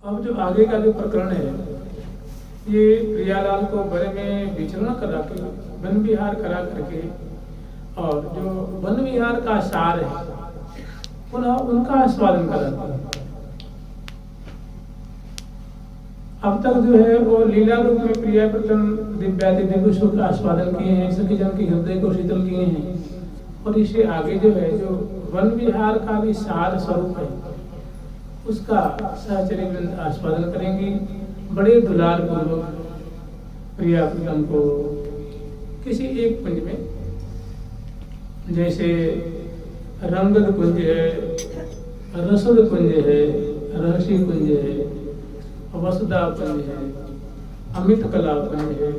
अब जो आगे का जो प्रकरण है, ये प्रियालाल को वन में विचरण करा के, वन विहार करा करके, और जो वन विहार का सार है पुनः उनका आस्वादन कराते हैं। अब तक जो है वो लीला रूप में प्रिया प्रथम दिव्याति दिव्य सुख का आस्वादन किए हैं, सखी जन के हृदय को शीतल किए हैं, और इससे आगे जो है जो वन विहार का भी सार स्वरूप है उसका सहचर्य आस्वादन करेंगी। बड़े दुलार पूर्वक प्रिया प्रथम को किसी एक कुंज में, जैसे रंगद कुंज है, रसद कुंज है, रहसी कुंज है, वसुधा कुंज है, अमित कला कुंज है,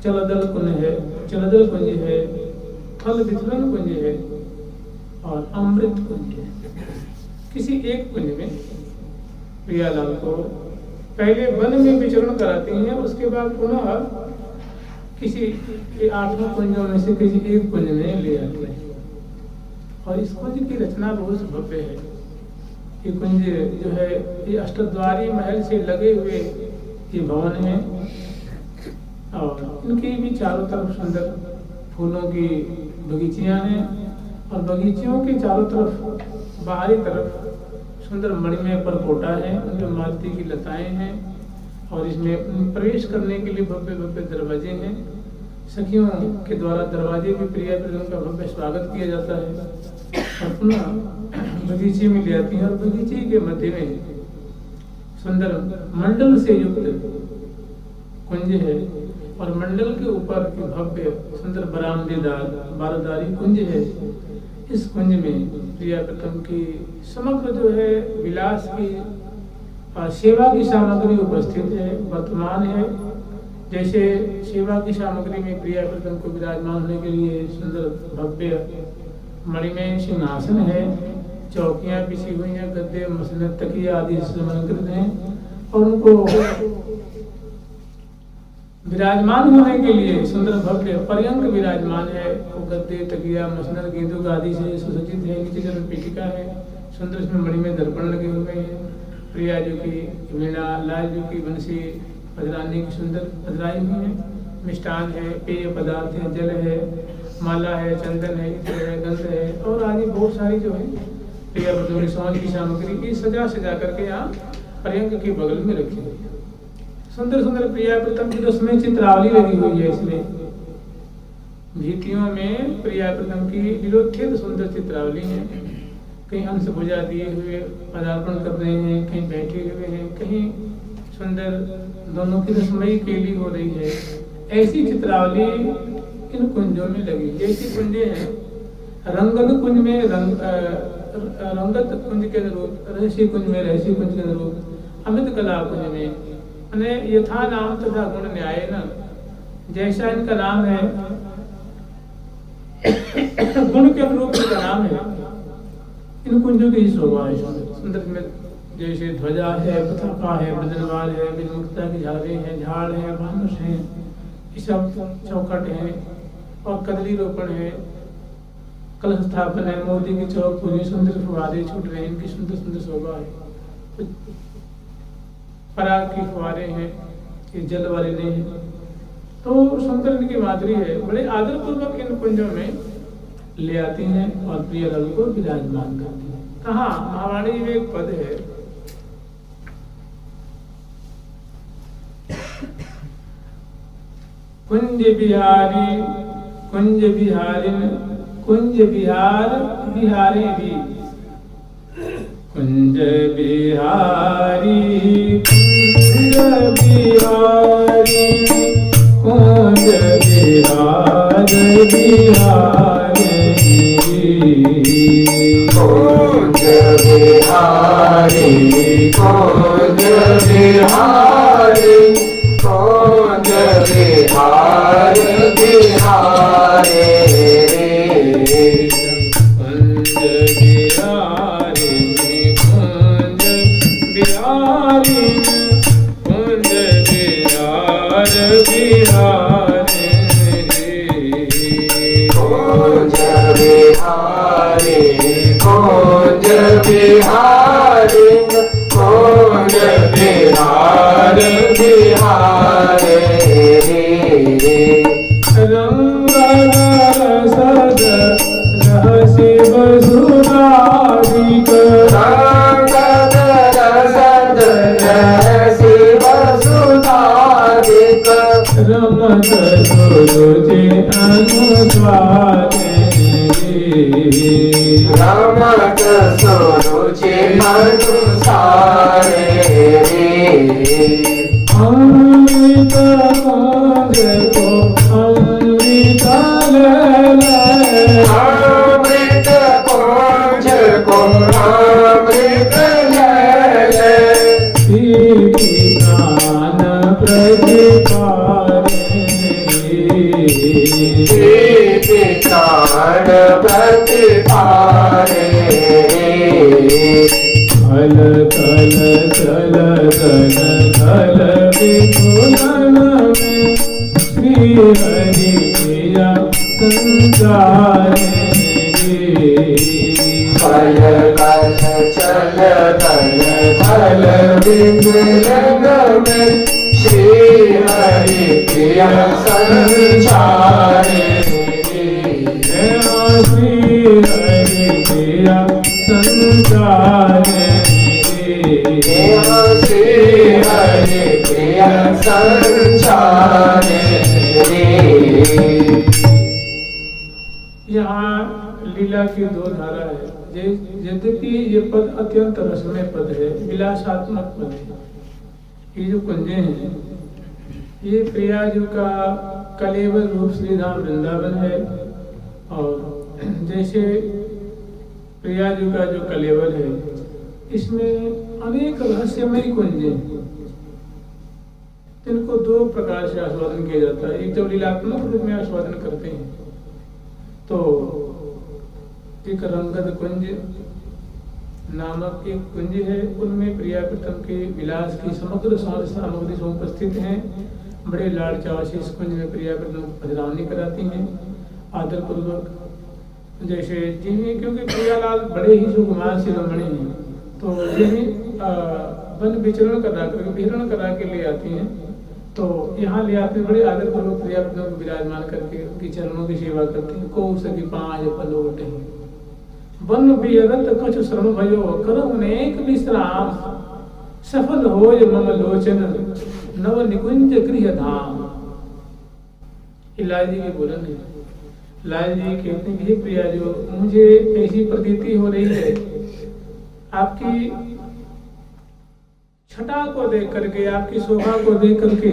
चलदल कुंज है, फल वितरण कुंज है और अमृत कुंज है। किसी एक कुंज में प्रियालाल को पहले वन में विचरण कराती हैं, उसके बाद पुनः किसी 8 कुंजों में से किसी एक कुंज में ले आते हैं। और इस कुंज की रचना बहुत भव्य है। ये कुंज जो है ये अष्टद्वारी महल से लगे हुए ये भवन है, और इनकी भी चारों तरफ सुंदर फूलों की बगीचियां हैं, और बगीचियों के चारों तरफ बाहरी तरफ सुंदर मणिमय परकोटा है, उनमें मालती की लताएं हैं, और इसमें प्रवेश करने के लिए भव्य भव्य दरवाजे हैं। सखियों के द्वारा दरवाजे भी प्रिया प्रथम का भव्य स्वागत किया जाता है, और पुनः बगीचे में ले आती हैं, और बगीचे के मध्य में सुंदर मंडल से युक्त कुंज है, और मंडल के ऊपर भव्य सुंदर बरामदेदार बारदारी कुंज है। इस कुंज में प्रिया प्रथम की समग्र जो है विलास की सेवा की सामग्री उपस्थित है, वर्तमान है। जैसे सेवा की सामग्री में प्रिया प्रथम को विराजमान होने के लिए सुंदर भव्य मणिमय सिंहासन है, चौकियां बिछी हुई हैं, गद्दे मसनद तकिया आदि से अलंकृत हैं, और उनको विराजमान होने के लिए सुंदर भव्य पर्यंक विराजमान है। वो गद्दे तकिया मसनद गेंदुक आदि से सुसज्जित है। नीचे जल पीठिका है, सुंदर इसमें मणिमय दर्पण लगे हुए हैं। प्रिया जी की वीणा, लाल जी की बंसी, पजरानी की सुंदर पजराई हुई है। मिष्टान है, पेय पदार्थ है, जल है, माला है, चंदन है, इत्र है, गंध है, और आदि बहुत सारी जो है प्रिया प्रथम सौंज की सामग्री की सजा करके यहाँ पर्यंक के बगल में रखी हुई है। सुंदर सुंदर प्रिया प्रथम की उसमें चित्रावली लगी हुई है। इसमें भीतियों में प्रिया प्रथम की लीलोत्थित सुंदर चित्रावली है। कहीं हंस भुजा दिए हुए पदार्पण कर रहे हैं, कहीं बैठे हुए हैं, कहीं सुंदर दोनों की रसमयी केली हो रही है। ऐसी चित्रावली इन कुंजों में लगी। जैसी कुंजे हैं, रंगद कुंज में रंगत कुंज के अनुरूप, रहसी कुंज में रहसी कुंज के अनुरूप, अमित कला कुंज में यथा नाम तथा गुण न्याय न, जैसा इनका नाम है गुण के अनुरूप इनका नाम है। इन कुंजों की शोभा है सुंदर में, जैसे ध्वजा है, पताका है, ब्रजनवाल है, विमुक्ता की झाड़े हैं, झाड़ है, भानुष है, ये सब चौखट है, और कदली रोपण है, कलश स्थापन है, मोती की चौक पूरी सुंदर फुवारे छूट रहे हैं। इनकी सुंदर सुंदर शोभा है। पराग की फुवारे हैं, ये जल वाले नहीं है, तो सुंदर इनकी माधुरी है। बड़े आदर पूर्वक इन कुंजों में ले आती हैं और प्रियलाल को विराजमान करती हैं। कहाँ महावाणी में एक पद है, कुंज बिहारी कुंज बिहारिन कुंज बिहार बिहारे भी, कुंज बिहारी कुंज बिहारी कुंज बिहार बिहारी, कुंज बिहारी कुंज बिहारी कुंज बिहार बिहारी, बिहारी कुंज सुरुचि अनुस्वारे रमत सुरुचि अनुसारे अमृत कुंज को अमृत लले अमृत कुंज को अमृत लले ज्ञान प्रतिपारे ज्ञान प्रतिपारे थल थल थल थल थल विपुलन में श्री हरि प्रिया संसारे कल कल चल कल कल विपुलन में श्री हरि प्रिया संचारे श्री हरि प्रिया संसारे श्री हरि प्रिया संचारे। यहाँ लीला की दो धारा है। यद्यपि ये पद अत्यंत रसमय पद है, विलासात्मक पद है। ये जो कुंजे हैं ये प्रियाजू का कलेवर रूप श्रीधाम वृंदावन है। और जैसे प्रियाजू का जो कलेवर है इसमें अनेक रहस्यमय कुंजे हैं, जिनको दो प्रकार से आस्वादन किया जाता है। एक जब लीलात्मक रूप में आस्वादन करते हैं तो एक रंगद कुंज नामक एक कुंज है, उनमें प्रिया प्रीतम के विलास की समग्र सामग्री उपस्थित हैं। बड़े लाड़ चाव से इस कुंज में प्रिया प्रीतम पधरावनी कराती हैं आदर पूर्वक। जैसे जिन्हें क्योंकि प्रियालाल बड़े ही सुकुमार शिरोमणि हैं तो जिन्हें वन विचरण करा कर विहरण करा के ले आती हैं तो यहाँ ले आते हैं, बड़े आदर पूर्वक प्रिया प्रीतम को विराजमान करके उनकी चरणों की सेवा करती हैं। को सकी पाँच पलोट हैं वन विहरत कछु श्रम भयो करो अनेक विश्राम सफल हो मम लोचन नव निकुंज गृह धाम। लाल जी के बोलन है। लाल जी कहते हैं कि प्रिया जो मुझे ऐसी प्रतीति हो रही है आपकी छटा को देख करके, आपकी शोभा को देख करके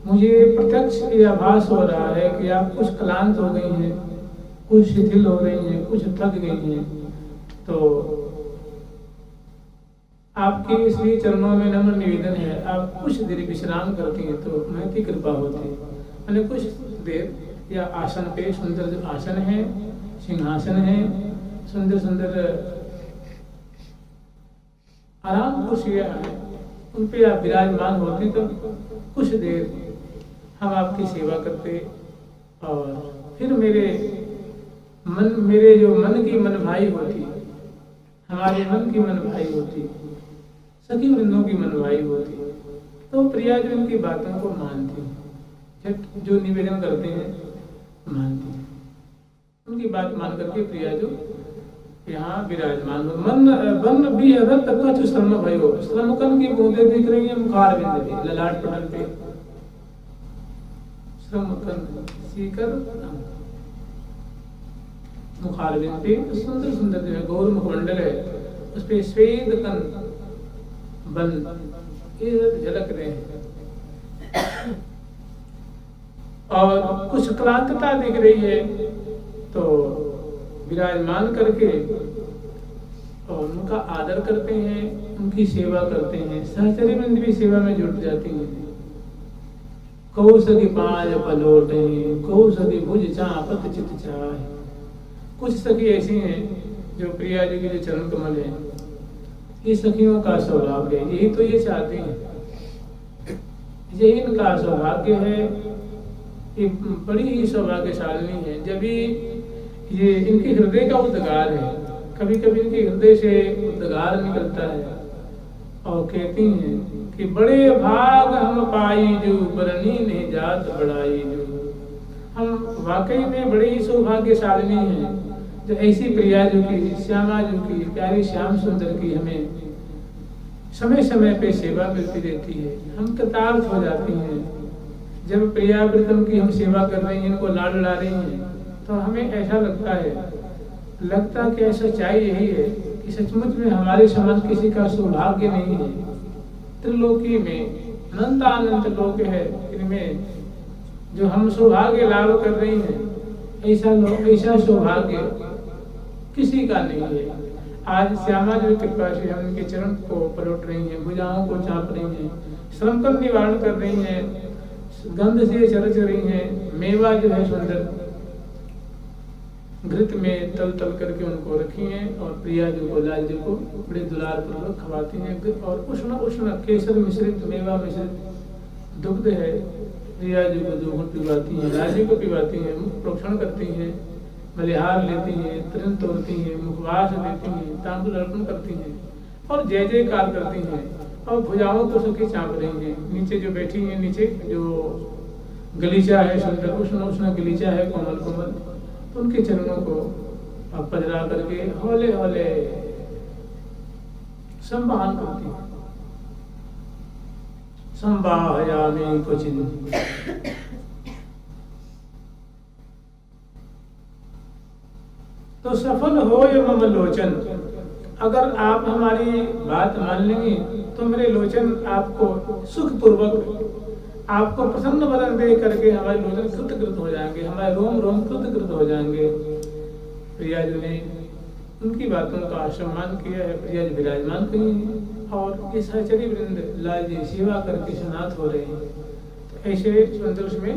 मुझे प्रत्यक्ष ये आभास हो रहा है कि आप कुछ क्लांत हो गई हैं, कुछ शिथिल हो रही हैं, कुछ थक गई हैं। तो आपके श्री चरणों में नम्र निवेदन है, आप कुछ देर विश्राम करती हैं तो महती कृपा होती है। मैंने कुछ देर या आसन पे सुंदर जो आसन है, सिंहासन है, सुंदर सुंदर आराम कुर्सियां हैं, उन पे आप विराजमान होते तो कुछ देर हम आपकी सेवा करते और फिर मेरे जो मन की मन भाई होती, हमारे मन की मन भाई होती, सखी वृंदों की मन भाई होती, तो प्रिया जो उनकी बातों को मानती, जो निवेदन करते हैं मानती, उनकी बात मान करके प्रिया जो यहाँ विराजमान हो। मन भी अगर तक श्रम भयो, श्रमकन की बूंदे दिख रही है मुखार बिंद पे, ललाट पटल पे श्रमकन सीकर मुखार बिंद पे सुंदर सुंदर जो है गौर मुखमंडल है, उस पे श्वेत कन बन ये झलक रहे हैं और कुछ क्लांतता दिख रही है। तो विराजमान करके और उनका आदर करते हैं, उनकी सेवा करते हैं। सहचरी वृंद भी सेवा में जुट जाती हैं। कौ सगी पाँच पलोटे, कौ सगी भुज चापत चित चाहे। कुछ सखी ऐसी हैं जो प्रिया जी के जो चरण कमल है, ये सखियों का स्वभाव है, यही तो ये चाहते हैं, यही इनका सौभाग्य है। ये बड़ी ही सौभाग्यशालिनी है जब ये इनके हृदय का उद्गार है। कभी कभी इनके हृदय से उद्गार निकलता है और कहती हैं कि बड़े भाग हम पाई जो बरनी ने जात बढ़ाई जो। हम वाकई में बड़े ही सौभाग्यशालिनी हैं जो ऐसी प्रिया जो की, श्यामा जो की, प्यारी श्याम सुंदर की हमें समय समय पे सेवा मिलती रहती है। हम कृतार्थ हो जाती हैं जब प्रिया प्रीतम की हम सेवा कर रहे हैं, इनको लाड ला रही हैं, तो हमें ऐसा लगता कि सच्चाई यही है कि सचमुच में हमारे समान किसी का सौभाग्य नहीं है। त्रिलोकी में अनंत लोक है, इनमें जो हम सौभाग्य लाभ कर रही हैं, ऐसा सौभाग्य किसी का नहीं है। आज श्यामा जी कृपा से हम उनके चरण को पलट रही हैं, भुजाओं को चाप रही हैं, श्रम का निवारण कर रही हैं, गंध से चरच रही हैं, मेवा जो है सुंदर घृत में तल करके उनको रखी हैं, और प्रिया जी को लाल जी को बड़े दुलार पूर्वक खवाती हैं। और उष्ण केसर मिश्रित मेवा मिश्रित दुग्ध है, प्रिया जी को 2 घूंट पिवाती हैं, लाल जी को पिवाती हैं, मुख प्रोक्षण करती हैं, बलिहार लेती हैं, तृण तोड़ती हैं, मुखवास देती हैं, तांबूल अर्पण करती हैं और जय जयकार करती हैं, और भुजाओं को सुखी चाप रही हैं। नीचे जो बैठी हैं, नीचे जो गलीचा है सुंदर उष्ण गलीचा है कोमल, उनके चरणों को पधरा करके हौले हौले संवाहन करती है। संवाहयामि क्वचित् तो सफल हो ये मम लोचन। अगर आप हमारी बात मान लेंगे तो मेरे लोचन आपको सुख पूर्वक, आपको प्रसन्न वदन दे करके हमारे लोचन कृतकृत हो जाएंगे, हमारे रोम रोम कृतकृत हो जाएंगे। प्रिया जी ने उनकी बातों का सम्मान किया है, प्रिया जी विराजमान कही है, और इस सहचरी वृंद लाल जी सेवा करके स्नात हो रहे हैं। तो ऐसे सुंदर उसमें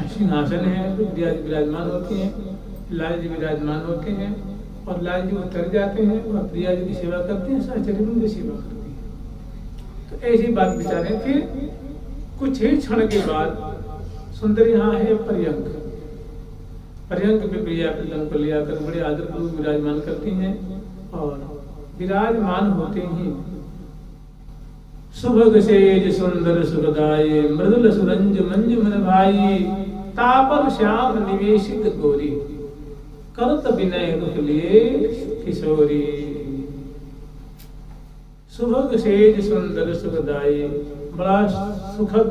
सिंहासन है, प्रिया जी विराजमान होती हैं, लाल जी विराजमान होते हैं, और लाल जी उतर जाते हैं और प्रिया जी की सेवा करते हैं, सहचरी वृंद सेवा करती है। तो ऐसी बात विचारें। फिर कुछ ही क्षण के बाद सुंदर यहाँ है पर्यंक पे प्रिया प्रीतम को लिया कर बड़े आदर पूर्वक विराजमान करती हैं, और विराजमान होते ही सुभग सेज सुंदर सुखदाई मृदुल सुरंज मंजु मन भाई तापर श्याम निवेशित गोरी करत विनय रुख लिए किशोरी। सुभग सेज सुंदर सुखदाई, बड़ा सुखद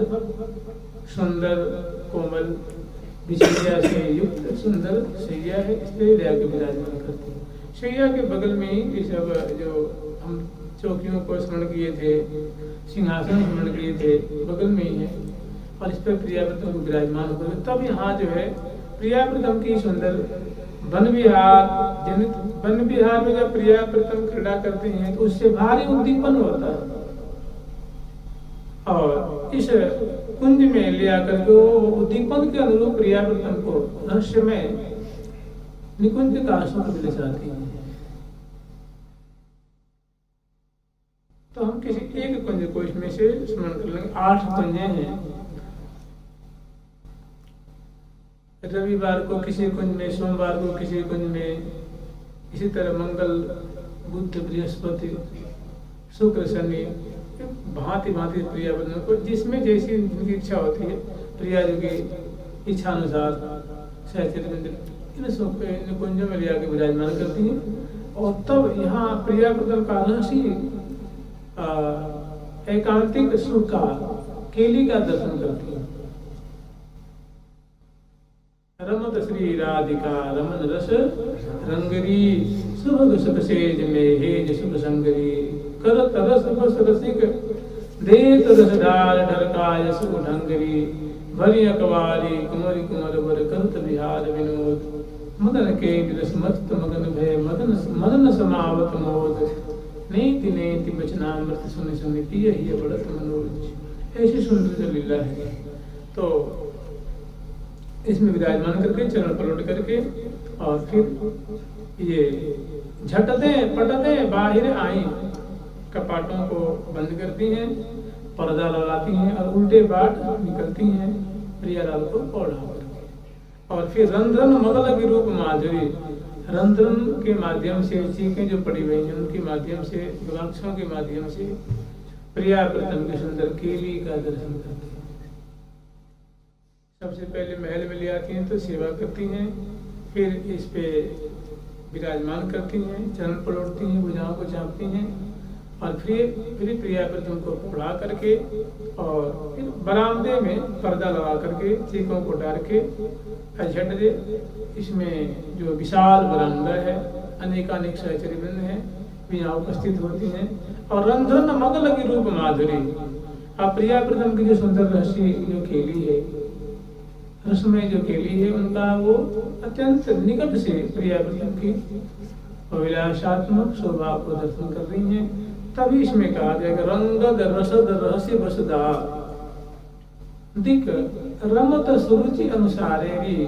सुंदर कोमल विशैया से युक्त सुंदर शैया है, इस पे लेकर विराजमान करती है। शैया के बगल में ये सब जो हम चौकियों को स्मरण किए थे, सिंहासन स्मरण किए थे, बगल में ही है, और इस पर प्रिया प्रीतम को विराजमान होकर तब यहाँ जो है प्रिया प्रीतम की सुंदर वन विहार में जब प्रिया प्रीतम क्रीड़ा करते हैं तो उससे भारी उद्दीपन होता है, और इस कुंज में ले आकर के उद्दीपन के अनुरूप प्रिया प्रीतम को रहस्य में निकुंज का सुख मिल जाती है। तो हम किसी एक कुंज को इसमें से स्मरण कर लेंगे। 8 कुंजे हैं। रविवार को किसी कुंज में, सोमवार को किसी कुंज में, इसी तरह मंगल बुध बृहस्पति शुक्र शनि भांति भांति प्रिया बंधन को जिसमें जैसी उनकी इच्छा होती है प्रिया जी की इच्छा अनुसार सहचरी इन कुंजों में लिया के विराजमान करती हैं। और तब यहाँ प्रिया प्रीतम का रहस्य एकांतिक सुख का केली का दर्शन करती है। रमत श्री राधिका रमन रस रंगरी सुभग सुख सेज में हेज सुख संगरी करत रस बस रसिक देत रस डाल ढरकाय सुख ढंगरी भरी अकवारी कुमरी कुमर वर करत विहार विनोद मदन के रस मस्त मगन भय मदन समावत मोद नेति नेति बचनामृत सुनि सुनि पिय ही बढ़त मनोज। ऐसी सुंदर लीला है। तो इसमें विराजमान करके चरण पलट करके और फिर ये झटते पटते बाहर आई कपाटों को बंद करती हैं, पर्दा लगाती हैं और उल्टे बाट निकलती हैं प्रियालाल को ओढ़ा करके। और फिर रंध्रन मगल विरूप माधुरी, रंध्रन के माध्यम से चीखें जो पड़ी हुई हैं उनके माध्यम से, गलाक्षों के माध्यम से प्रिया प्रीतम के सुंदर केली का दर्शन करती हैं। सबसे पहले महल में ले आती हैं तो सेवा करती हैं, फिर इस पे विराजमान करती हैं, चरण पलटती हैं, भुजाओं को चापती हैं और फिर प्रियाव्रतम को पढ़ा करके और फिर बरामदे में पर्दा लगा करके चीखों को डाल के झट दे। इसमें जो विशाल बरामदा है, अनेकानेक सहचरी वृंद हैं भी यहाँ उपस्थित होती हैं और रंध्रन मग लगी रूप माधुरी। अब प्रियाव्रतम की जो सुंदर रहस्य जो खेली है, रसमय जो खेली है, उनका वो अत्यंत निकट से प्रियाव्रतम की विलासात्मक शोभा को दर्शन कर रही हैं। तभी इसमें कहा जाएगा रंगद रसद रहस्य बसदा दिक रमत सुरुचि अनुसारेगी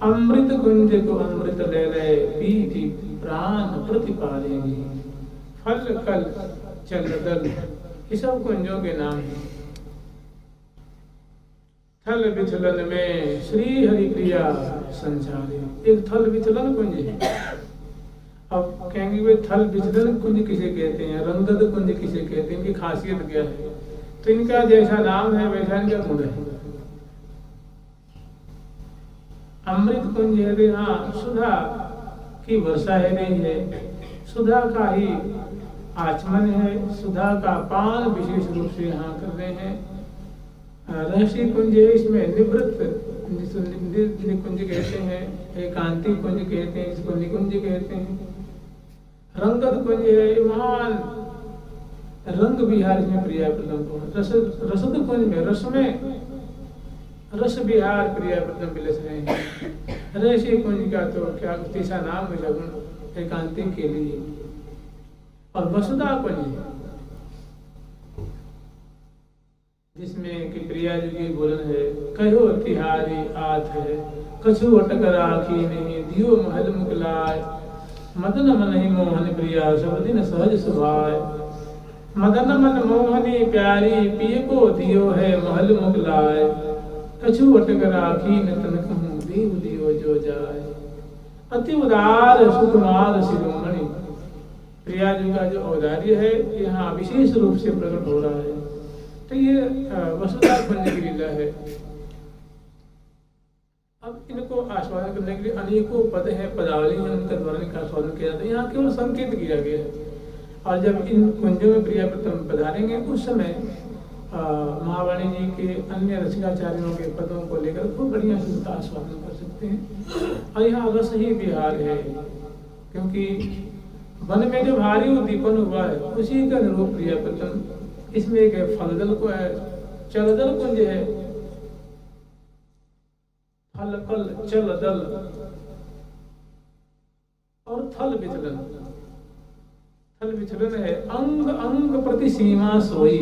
अमृत कुंज को अमृत ले ले पीति प्राण प्रतिपालेगी। फल कल चल दल ये सब कुंजों के नाम हैं। थल विचलन में श्री हरि प्रिया संचारी, एक थल विचलन कुंज है। अब कहेंगे वे थल विचलन कुंज किसे कहते हैं, रंगद कुंज किसे कहते हैं, इनकी खासियत क्या है? तो इनका जैसा नाम है वैसा इनका गुण है। अमृत कुंज है, हाँ सुधा की वर्षा है रही है, सुधा का ही आचमन है, सुधा का पान विशेष रूप से यहाँ कर रहे हैं। रहस्य कुंज है, इसमें निवृत्त कुंज कहते हैं, एकांतिक कुंज कहते हैं, इसको निकुंज कहते हैं। रंगद कुंज है, महान रंग विहार में प्रियाव्रतम को। रसद कुंज में रस विहार प्रियाव्रतम विलस रहे हैं। रहस्य कुंज का तो क्या तीसरा नाम है लगन एकांतिक के लिए। और वसुधा कुंज जिसमें कि प्रिया जी की बोलन है, कहो तिहारी आत है कछु अटक राखी नहीं दियो महल मुकलाय मदन मन ही मोहन प्रिया सब दिन सहज सुभाय। मदन मन मोहनी प्यारी पिय को दियो है महल मुकलाय कछु अटक राखी न तन कहूँ देव दियो जो जाय। अति उदार सुकुमार शिरोमणि प्रिया जी का जो औदार्य है यहाँ विशेष रूप से प्रकट हो रहा है। तो ये वसुधा कुंज की लीला है। अब इनको आस्वादन करने के लिए अनेकों पद हैं, पदावली हैं, उनका द्वारा इनका आस्वादन किया जाता है। यहाँ केवल संकेत किया गया है। और जब इन कुंजों में प्रियाव्रतम पधारेंगे उस समय महावाणी जी के अन्य रसिकाचार्यों के पदों को लेकर खूब बढ़िया से उनका आस्वादन कर सकते हैं। और यहाँ रस ही विहार है, क्योंकि वन में जो भारी उद्दीपन हुआ है उसी का अनुरूप प्रियाव्रतम। इसमें एक फलदल को है, चलदल कुंज है, फलकल चलदल और थल विचलन। थल विचलन है अंग अंग प्रति सीमा सोई,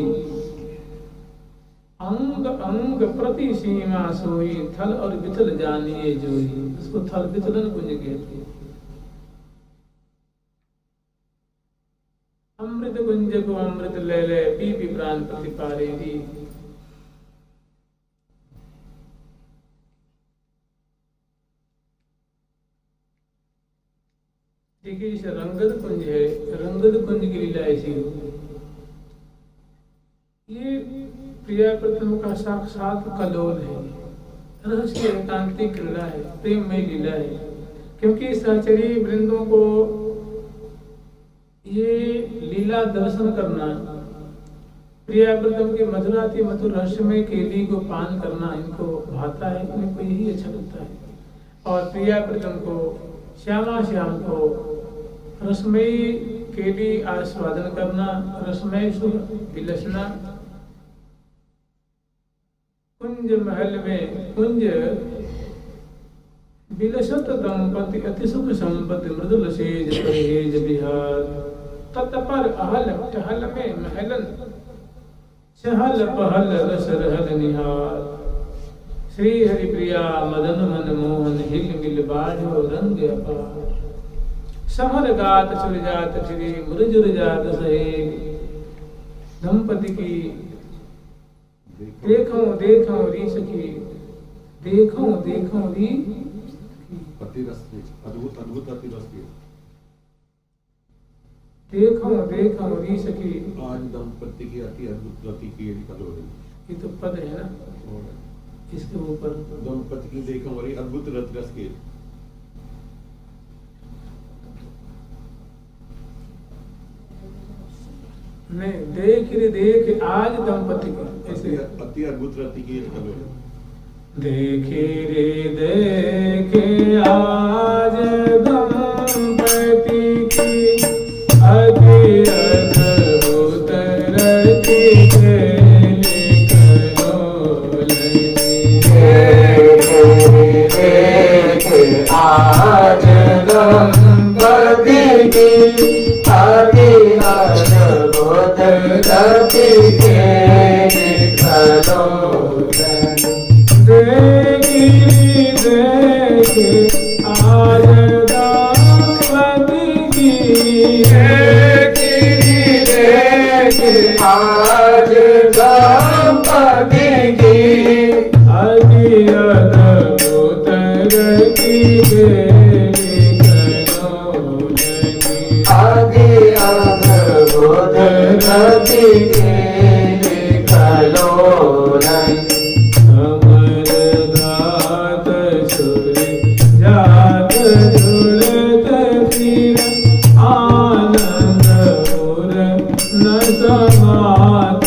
अंग अंग प्रति सीमा सोई थल और विचल जानिए जोई। इसको थल विचलन कुंज कहते हैं। अमृत कुंज को अमृत ले ले पी पी प्राण प्रतिपारेगी। देखिए इसे रंगद कुंज है, रंगद कुंज की लीला ऐसी हो। ये प्रियाव्रतम का साक्षात कलोल है, रहस्य एकांतिक लीला है, प्रेममय लीला है। क्योंकि सहचरी वृंदों को ये लीला दर्शन करना, प्रियाव्रतम के मधुराति मधुर रहस्यमय केली को पान करना इनको भाता है, इनको यही अच्छा लगता है। और प्रियाव्रतम को श्यामा श्याम को रसमयी केली आस्वादन करना, रसमय सुर विलसना। कुंज महल में कुंज विलसत दंपति अति सुख संपत्ति मृदुल सेज परहेज बिहार। तत्पर अहल टहल में महलन चहल पहल रस रहल निहार। श्री हरि प्रिया मदन मन मोहन हिल मिल बाढ़ो रंग अपार। समर गात सुर जात श्री मुरजुर जात सहेली। दंपति की देखो देखो री सखी, देखो देखो री अति रस अद्भुत अद्भुत अति रस देखो देखो री सखी। आज दंपति की अति अद्भुत रति की ये तो पद है ना, इसके ऊपर दंपति की देखो और अद्भुत रत रस के। नहीं, देख रे देख आज दंपति को ऐसे अति अद्भुत रति की कलो देखे रे देखे आज दंपति की अति अद्भुत रति के आज दंपति की अति अद्भुत रति के कलोलन देखी देखे आज दंपति की देखी देखे आज दंपति की अति अद्भुत रति के आदि अद्भुत रति के कलोलन अमर गात सुर जात जुड़त फिर आनंद उर न समात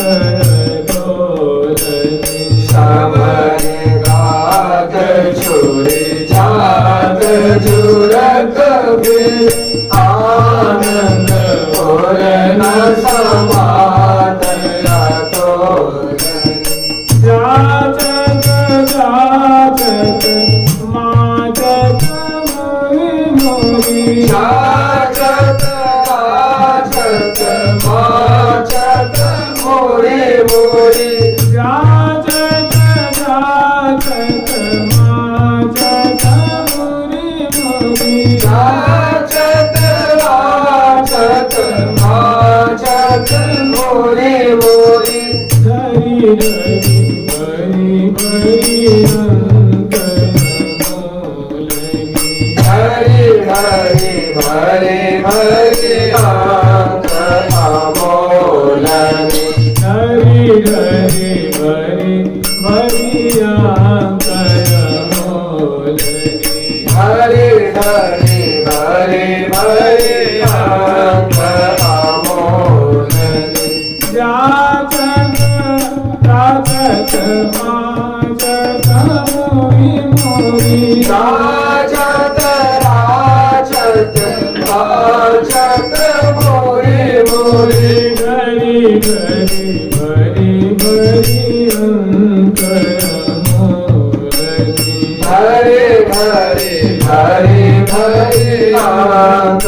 डोलन समर गात छुर जात जुड़त फिर आनंद और न समात तोलन जाचक जाचक माचक मोहि मोहि जाचक जाचक माचक मोरे मोरे जाचक जाचक माचक मोहि मोहि जाचक जाचक माचक मोरे मोरे धरि धरि भरि अंतर मोलहि हरि हरि भरे भरे अंत अमोलनि हरि हरि भरि भरि अंतर मोलहि हरि हरि भरे भरे अंत अमोलनि जाचक जाचक माचक मोहि मोहि राजत राजत राजत मोरे मोरे घरि घरि भरि भरि अंतर मोलहि हरे हरे हरे हरे अंत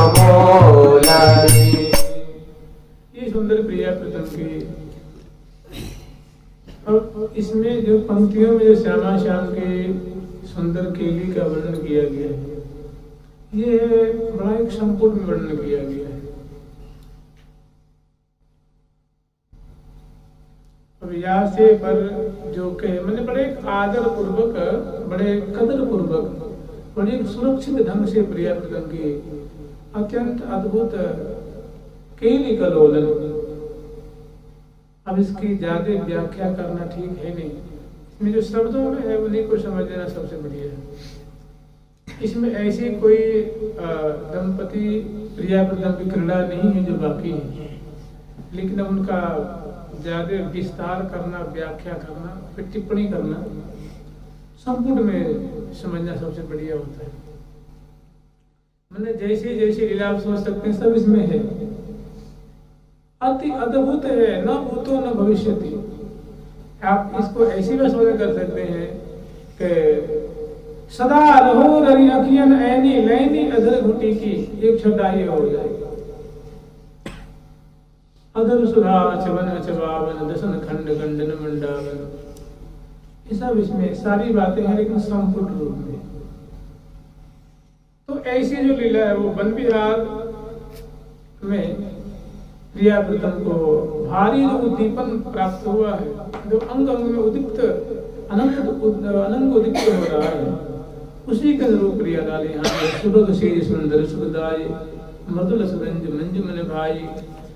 अमोलनि ये सुंदर प्रिया प्रथम की। अब इसमें जो पंक्तियों में जो श्यामा श्याम के सुंदर केली का वर्णन किया गया है, ये बड़ा एक संपूर्ण वर्णन किया गया है। अब यहाँ से पर जो कहे मैंने बड़े आदर पूर्वक, बड़े कदर पूर्वक, बड़े सुरक्षित ढंग से प्रिया प्रथम की अत्यंत अद्भुत केली का लोलन। अब इसकी ज्यादा व्याख्या करना ठीक है नहीं, इसमें जो शब्दों में है उन्हीं को समझ लेना सबसे बढ़िया है। इसमें ऐसी कोई दंपति प्रिया प्रथम की क्रीड़ा नहीं है जो बाकी है, लेकिन अब उनका ज्यादा विस्तार करना, व्याख्या करना, फिर टिप्पणी करना, संपूर्ण में समझना सबसे बढ़िया होता है। मैंने जैसे जैसे लीला आप समझ सकते हैं सब इसमें है। अति अद्भुत है, न भूतो न भविष्यति। आप इसको ऐसी भी समझ कर सकते हैं कि सदा रहो ररी अखियन ऐनी लैनी अधर घुटी की एक छटा ये हो जाएगी। अधर सुधा चवन चबावन दसन खंड खंडन मंडावन, ये सब इसमें सारी बातें हैं, लेकिन संपूर्ण रूप में। तो ऐसी जो लीला है वो वन विहार में प्रिया प्रथम को भारी जो उद्दीपन प्राप्त हुआ है, जो अंग अंग में उद्दीप्त अनंग उद्दीप्त हो रहा है, उसी के अनुरूप प्रिया लाल यहाँ सुभग से सुंदर सुखदाय मृदुल सुरंज मंज मन भाई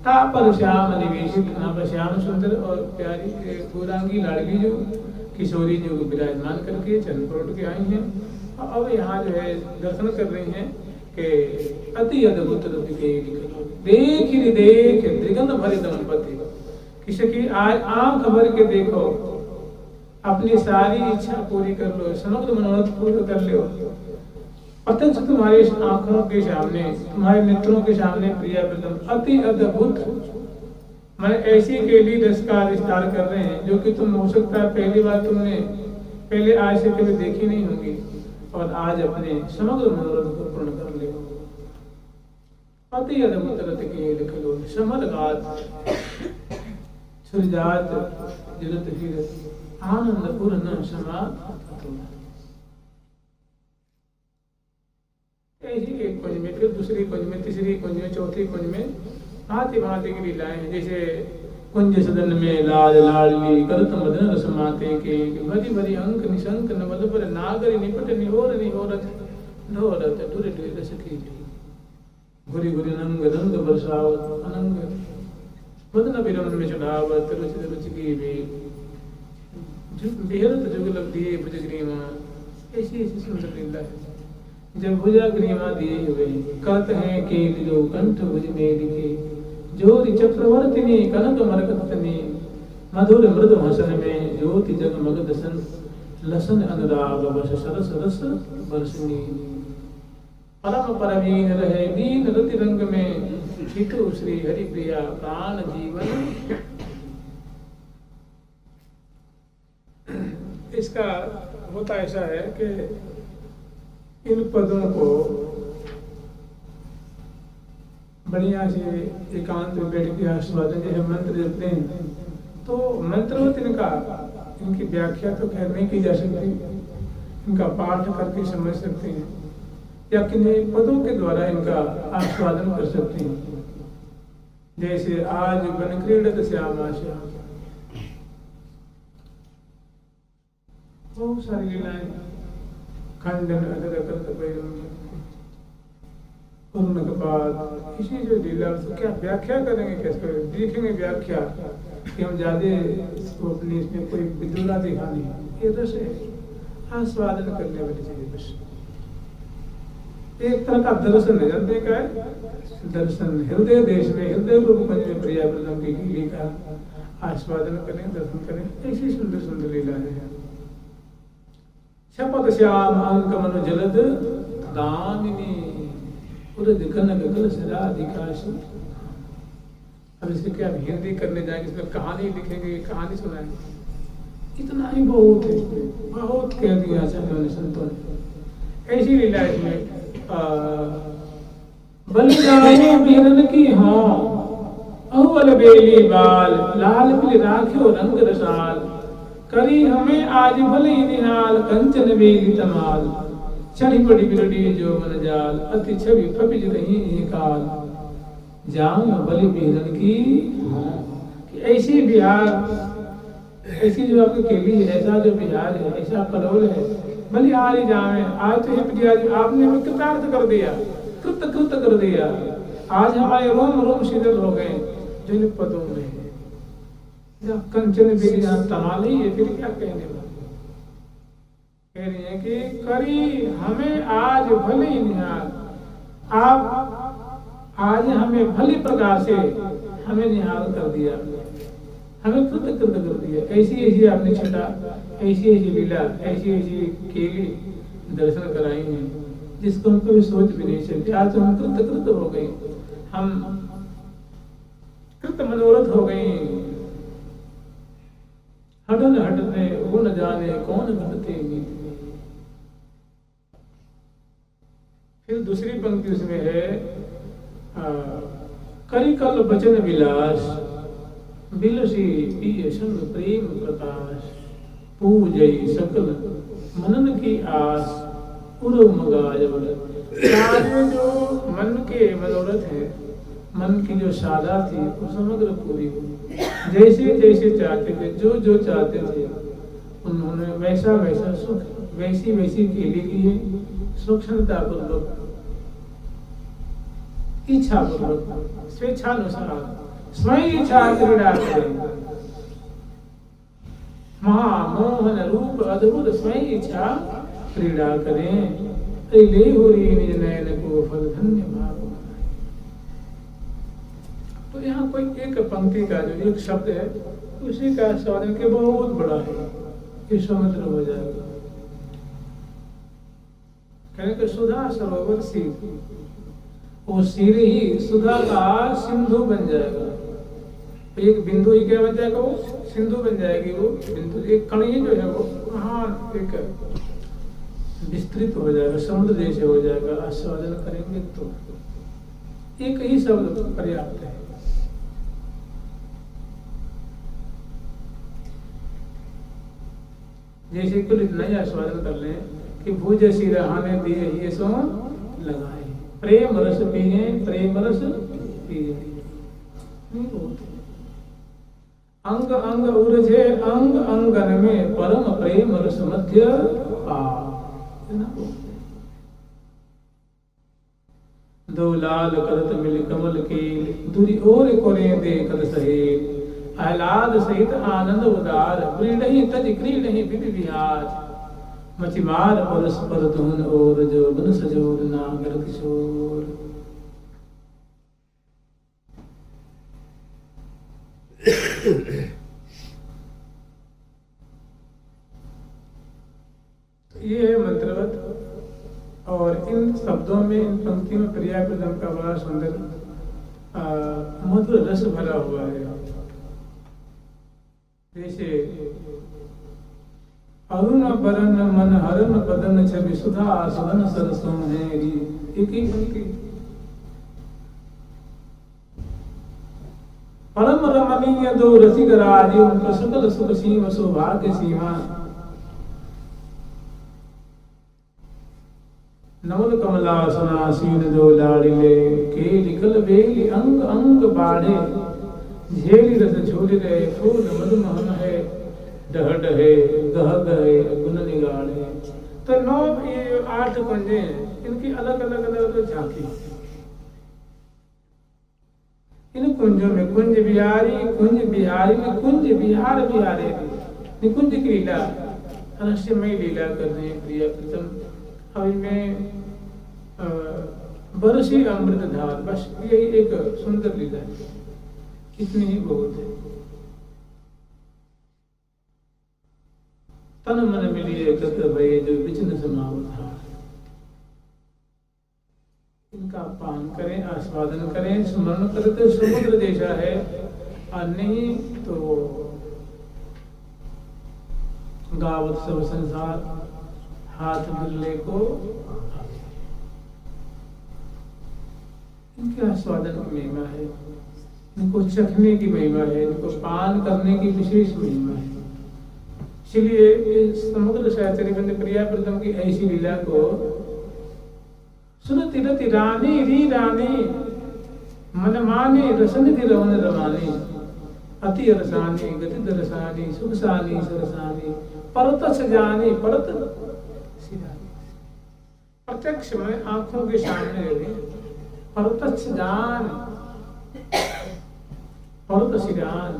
तापर श्याम निवेशित। यहाँ पर श्याम सुंदर और प्यारी गौरांगी लाडली जो किशोरी जो विराजमान करके चरण पर उठ के आई हैं, अब यहाँ जो है दर्शन कर रही हैं। के अति अद्भुत रति के देख ही देख त्रिगंध भरे दंपति। किसी की आज आंख भर के देखो, अपनी सारी इच्छा पूरी कर लो, समग्र मनोरथ पूर्ण कर लो। अतच तुम्हारे आंखों के सामने, तुम्हारे नेत्रों के सामने प्रिया प्रदम अति अद्भुत, मैं ऐसी केली रस का विस्तार कर रहे हैं जो कि तुम हो सकता है पहली बार तुमने पहले आज से कभी देखी नहीं होगी, और आज अपने समग्र मनोरथ को पूर्ण कर ले। अति अद्भुत रति के लिख लो समरगात सुरजात जगत फिर आनंद पूर्ण समाप्त। ऐसी एक कुंज में, फिर दूसरी कुंज में, तीसरी कुंज में, चौथी कुंज में भांति भांति की लीलाएं। जैसे कुंज सदन में लाल लाडली करत मदन रस माते के भरी भरी अंक निशंक नवल पर नागरी निपट निहोर निहोरत ढोरत डुर डुर रस की घुरी घुरी नंग रंग बरसावत अनंग बदन बिरमन में चढ़ावत रुचि रुचि की बेल बेहद जुगल दिए भुज ग्रीमा। ऐसी ऐसी सुंदर लीला है। जब भुजा ग्रीमा दिए हुए कहत हैं के जो कंठ भुज में लिखे जोरि चक्रवर्तिनी कनक मरकतनी मधुर मृदु हसन में ज्योति जगमग दसन लसन अनुराग बस सरस रस बरसनी। परम परवीन रहे दीन रति रंग में छिटू श्री हरि प्रिया प्राण जीवन। इसका होता ऐसा है कि इन पदों को बढ़िया से एकांत में बैठ के आस्वादन जैसे मंत्र जपते हैं तो मंत्रों इनका इनकी व्याख्या तो खैर नहीं की जा सकती, इनका पाठ करके समझ सकते हैं या किन्हीं पदों के द्वारा इनका आस्वादन कर सकते हैं। जैसे आज बन क्रीडत श्यामा श्याम, बहुत सारी लीलाएं खंडन अगर पूर्ण के बाद इसी जो लीला तो क्या व्याख्या करेंगे, कैसे देखेंगे व्याख्या कि हम ज्यादा अपनी इसमें कोई विदुरा दिखानी है, ये तो से आस्वादन करने वाली चीज बस एक तरह का दर्शन है। जानते क्या है दर्शन? हृदय देश में हृदय रूप में प्रिया प्रदम की लीला का आस्वादन करें, दर्शन करें। ऐसी सुंदर सुंदर लीला है। शपथ श्याम अंक मनु जलद दामिनी उरद कनक कलश राधिकाशी। अब इसके क्या हिंदी करने जाएंगे, इसमें कहानी लिखेंगे, कहानी सुनाएंगे, इतना ही बहुत है, बहुत कह दिया आचार्यों ने संतों ने। ऐसी लीला इसमें बलिदानी बीरन की हाँ अहुवल बेली बाल लाल पिल राख्यो रंग रसाल करी हमें आज भले निहाल कंचन बेली तमाल छड़ी बड़ी बिरड़ी जो मन जाल अति छवि फबिज रही काल जाऊं बलि बीरन की। ऐसी बिहार, ऐसी जो आपकी केली है, ऐसा जो बिहार है, ऐसा कलोल है, भले आ रही जावे। आज तो ये आपने हमें कृतार्थ कर दिया, कृत कर दिया। आज हमारे रोम रोम शीतल हो गए जो इन पदों में है। कंचन बेली जहाँ तमाल ही है, फिर क्या कहने वाले? कह रही है कि करी हमें आज भले निहाल, आप आज हमें भली प्रकार से हमें निहाल कर दिया, हमें कृत कर दिया। ऐसी ऐसी आपने छटा, ऐसी ऐसी लीला, ऐसी ऐसी केली दर्शन कराई हैं जिसको हम कभी सोच भी नहीं सकते। आज तो हम कृत हो गए, हम कृत मनोरथ हो गए। हटन हटने वो न जाने कौन घटते। फिर दूसरी पंक्ति उसमें है करी कल बचन विलास बिलसी पिय संग प्रेम प्रकाश पूजई सकल मनन की आस उरो मगाज सारे जो मन के मनोरथ है, मन की जो साधा थी वो समग्र पूरी हुई। जैसे जैसे चाहते थे, जो जो चाहते थे उन्होंने वैसा वैसा सुख, वैसी वैसी केली की है। सूक्ष्मता पूर्वक, इच्छा पूर्वक, स्वेच्छानुसार स्वयं इच्छा क्रीड़ा करें। महामोहन रूप अद्भुत स्वयं इच्छा क्रीड़ा करें। ले हो रही निज नयन को फल धन्य भाग बनाए। तो यहाँ कोई एक पंक्ति का जो एक शब्द है उसी का आस्वादन के बहुत बड़ा है, ये समुद्र हो जाएगा। कहने के सुधा सरोवर सीर, वो सीर ही सुधा का सिंधु बन जाएगा। एक बिंदु ही क्या बन जाएगा, वो सिंधु बन जाएगी। वो बिंदु एक कण ही जो है वो वहाँ एक विस्तृत हो जाएगा, समुद्र जैसे हो जाएगा। आस्वादन करेंगे तो एक ही शब्द पर्याप्त है। जैसे कुल इतना ही आस्वादन कर लें कि भुज सिरहाने दिए ये सो लगाए, प्रेम रस पिए, प्रेम रस पिए। नहीं बोलते अंग अंग उर्जे अंग अंगन में परम प्रेम रस मध्य पा। दो लाल करत मिल कमल के दूरी और कोरे देखत सहे, आह्लाद सहित आनंद उदार, क्रीडहि तज क्रीडहि विधि विहार, मचिमार परस्पर धुन और जो बन सजोर नागर किशोर। ये है मंत्रवत, और इन शब्दों में, इन पंक्तियों में प्रियापदम का बड़ा सुंदर मधुर रस भरा हुआ है। जैसे अरुण बरन मन हरन बदन छवि सुधा सुधन सरसों है, एक ही पंक्ति। परम रमणीय दो रसिक राज, उनका सकल सुख सीम सौभाग्य सीमा। नमल कमलासनासीन दो लाड़िले, के निकल बेली अंग अंग बाढ़े, झेली रस झूल रहे फूल मधुमहन है, डह डहे गह गहे गुण निगाड़े। तो 9 ये 8 कुंजे हैं, इनकी अलग अलग अलग झांकी। इन कुंजों में कुंज बिहारी में कुंज बिहार बिहारे, निकुंज की लीला रहस्यमय लीला कर रहे हैं प्रिया प्रीतम। अब इनमें बरसी अमृत धार, बस यही एक सुंदर लीला है, इतनी ही बहुत है। तन मन मिलिए गत भये जो विचन समावत। इनका पान करें, आस्वादन करें, स्मरण करते समुद्र जैसा है, और नहीं तो गावत सब संसार हाथ बिरले को। इनके आस्वादन की महिमा है, इनको चखने की महिमा है, इनको पान करने की विशेष महिमा है। इसलिए समुद्र सहचरी प्रिया प्रथम की ऐसी लीला को सुनति रति रानी री रानी, मन माने रसन की रवन रवानी, अति रसानी गति दरसानी, सुखसानी सरसानी, परत सजानी परत सिरानी। प्रत्यक्ष में आंखों के सामने रहे, परत जान परत सिरान,